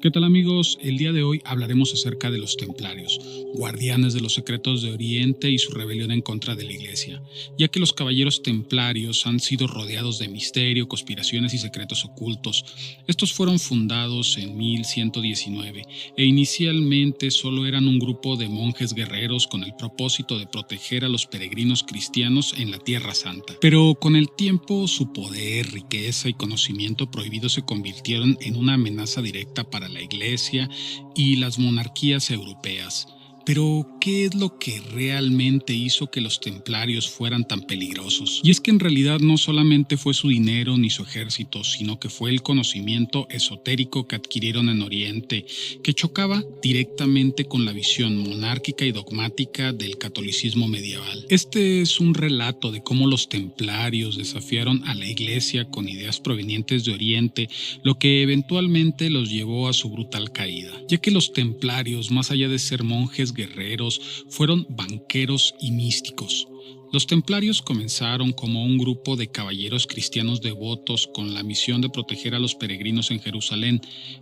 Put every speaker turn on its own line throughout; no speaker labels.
¿Qué tal amigos? El día de hoy hablaremos acerca de los templarios, guardianes de los secretos de Oriente y su rebelión en contra de la Iglesia, ya que los caballeros templarios han sido rodeados de misterio, conspiraciones y secretos ocultos. Estos fueron fundados en 1119 e inicialmente solo eran un grupo de monjes guerreros con el propósito de proteger a los peregrinos cristianos en la Tierra Santa. Pero con el tiempo su poder, riqueza y conocimiento prohibido se convirtieron en una amenaza directa para la Iglesia y las monarquías europeas. Pero, ¿qué es lo que realmente hizo que los templarios fueran tan peligrosos? Y es que en realidad no solamente fue su dinero ni su ejército, sino que fue el conocimiento esotérico que adquirieron en Oriente, que chocaba directamente con la visión monárquica y dogmática del catolicismo medieval. Este es un relato de cómo los templarios desafiaron a la Iglesia con ideas provenientes de Oriente, lo que eventualmente los llevó a su brutal caída, ya que los templarios, más allá de ser monjes guerreros, fueron banqueros y místicos. Los templarios comenzaron como un grupo de caballeros cristianos devotos con la misión de proteger a los peregrinos en Jerusalén,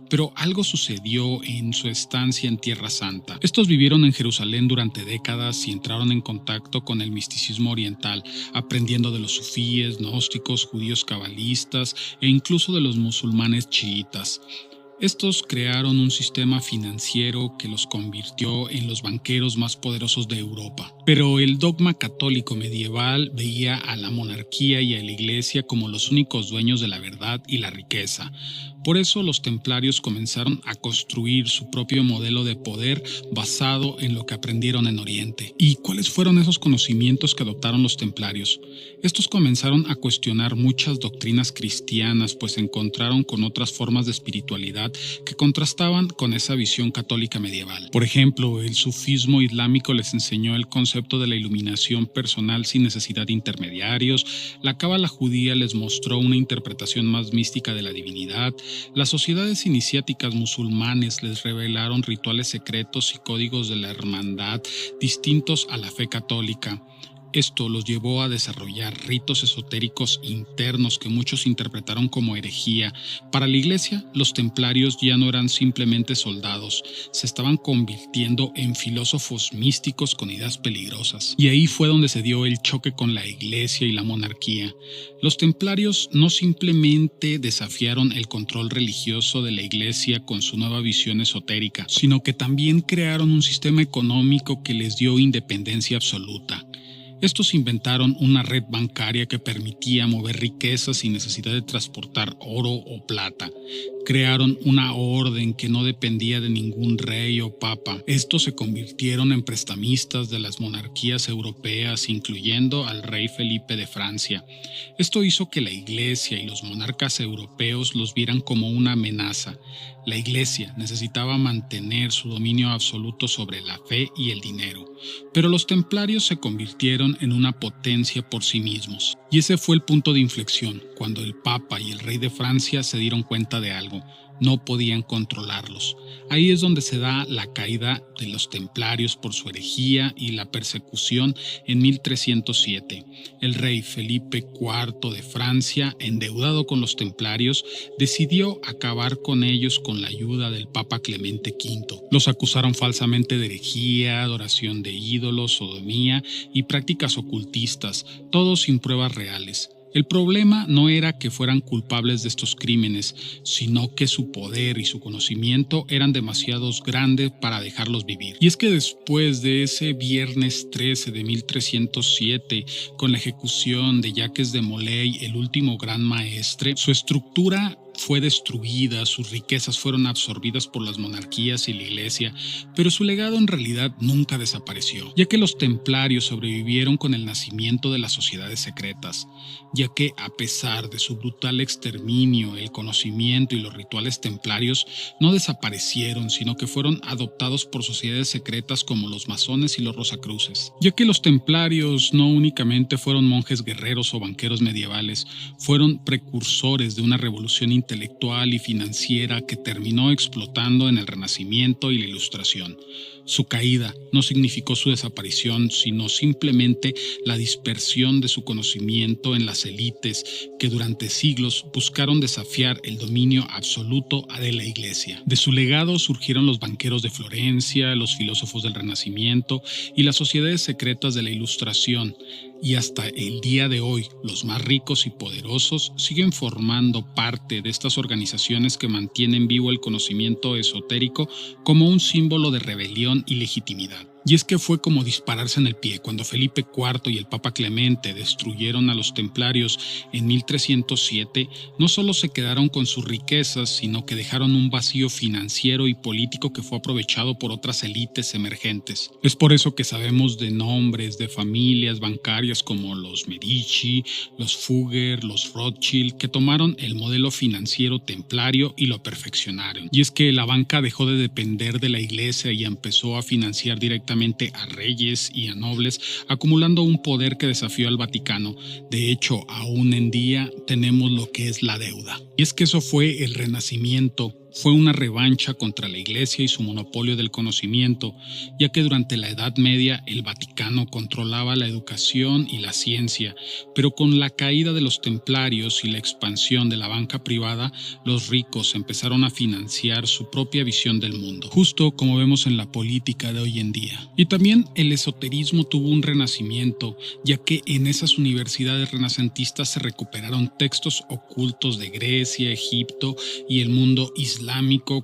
pero algo sucedió en su estancia en Tierra Santa. Estos vivieron en Jerusalén durante décadas y entraron en contacto con el misticismo oriental, aprendiendo de los sufíes, gnósticos, judíos cabalistas e incluso de los musulmanes chiitas. Estos crearon un sistema financiero que los convirtió en los banqueros más poderosos de Europa. Pero el dogma católico medieval veía a la monarquía y a la Iglesia como los únicos dueños de la verdad y la riqueza. Por eso los templarios comenzaron a construir su propio modelo de poder basado en lo que aprendieron en Oriente. ¿Y cuáles fueron esos conocimientos que adoptaron los templarios? Estos comenzaron a cuestionar muchas doctrinas cristianas, pues se encontraron con otras formas de espiritualidad que contrastaban con esa visión católica medieval. Por ejemplo, el sufismo islámico les enseñó el concepto de la iluminación personal sin necesidad de intermediarios, la cábala judía les mostró una interpretación más mística de la divinidad, las sociedades iniciáticas musulmanes les revelaron rituales secretos y códigos de la hermandad distintos a la fe católica. Esto los llevó a desarrollar ritos esotéricos internos que muchos interpretaron como herejía. Para la Iglesia, los templarios ya no eran simplemente soldados, se estaban convirtiendo en filósofos místicos con ideas peligrosas. Y ahí fue donde se dio el choque con la Iglesia y la monarquía. Los templarios no simplemente desafiaron el control religioso de la Iglesia con su nueva visión esotérica, sino que también crearon un sistema económico que les dio independencia absoluta. Estos inventaron una red bancaria que permitía mover riquezas sin necesidad de transportar oro o plata. Crearon una orden que no dependía de ningún rey o papa. Estos se convirtieron en prestamistas de las monarquías europeas, incluyendo al rey Felipe de Francia. Esto hizo que la Iglesia y los monarcas europeos los vieran como una amenaza. La Iglesia necesitaba mantener su dominio absoluto sobre la fe y el dinero, pero los templarios se convirtieron en una potencia por sí mismos. Y ese fue el punto de inflexión, cuando el Papa y el rey de Francia se dieron cuenta de algo. No podían controlarlos. Ahí es donde se da la caída de los templarios por su herejía y la persecución en 1307. El rey Felipe IV de Francia, endeudado con los templarios, decidió acabar con ellos con la ayuda del Papa Clemente V. Los acusaron falsamente de herejía, adoración de ídolos, sodomía y prácticas ocultistas, todo sin pruebas reales. El problema no era que fueran culpables de estos crímenes, sino que su poder y su conocimiento eran demasiado grandes para dejarlos vivir. Y es que después de ese viernes 13 de 1307, con la ejecución de Jacques de Molay, el último gran maestre, su estructura fue destruida, sus riquezas fueron absorbidas por las monarquías y la Iglesia, pero su legado en realidad nunca desapareció, ya que los templarios sobrevivieron con el nacimiento de las sociedades secretas, ya que a pesar de su brutal exterminio, el conocimiento y los rituales templarios no desaparecieron, sino que fueron adoptados por sociedades secretas como los masones y los rosacruces, ya que los templarios no únicamente fueron monjes guerreros o banqueros medievales, fueron precursores de una revolución intelectual y financiera que terminó explotando en el Renacimiento y la Ilustración. Su caída no significó su desaparición, sino simplemente la dispersión de su conocimiento en las élites que durante siglos buscaron desafiar el dominio absoluto de la Iglesia. De su legado surgieron los banqueros de Florencia, los filósofos del Renacimiento y las sociedades secretas de la Ilustración, y hasta el día de hoy los más ricos y poderosos siguen formando parte de estas organizaciones que mantienen vivo el conocimiento esotérico como un símbolo de rebelión y legitimidad. Y es que fue como dispararse en el pie cuando Felipe IV y el Papa Clemente destruyeron a los templarios en 1307. No solo se quedaron con sus riquezas, sino que dejaron un vacío financiero y político que fue aprovechado por otras élites emergentes. Es por eso que sabemos de nombres de familias bancarias como los Medici, los Fugger, los Rothschild, que tomaron el modelo financiero templario y lo perfeccionaron. Y es que la banca dejó de depender de la iglesia y empezó a financiar directamente a reyes y a nobles, acumulando un poder que desafió al Vaticano. De hecho, aún en día tenemos lo que es la deuda. Y es que eso fue el Renacimiento. Fue una revancha contra la Iglesia y su monopolio del conocimiento, ya que durante la Edad Media el Vaticano controlaba la educación y la ciencia, pero con la caída de los templarios y la expansión de la banca privada, los ricos empezaron a financiar su propia visión del mundo, justo como vemos en la política de hoy en día. Y también el esoterismo tuvo un renacimiento, ya que en esas universidades renacentistas se recuperaron textos ocultos de Grecia, Egipto y el mundo islámico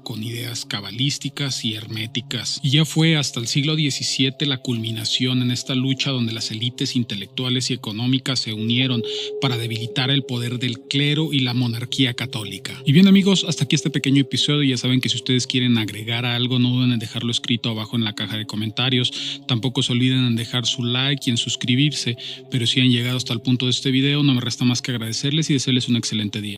con ideas cabalísticas y herméticas. Y ya fue hasta el siglo XVII la culminación en esta lucha donde las élites intelectuales y económicas se unieron para debilitar el poder del clero y la monarquía católica. Y bien amigos, hasta aquí este pequeño episodio. Ya saben que si ustedes quieren agregar algo, no duden en dejarlo escrito abajo en la caja de comentarios. Tampoco se olviden en dejar su like y en suscribirse, pero si han llegado hasta el punto de este video, no me resta más que agradecerles y desearles un excelente día.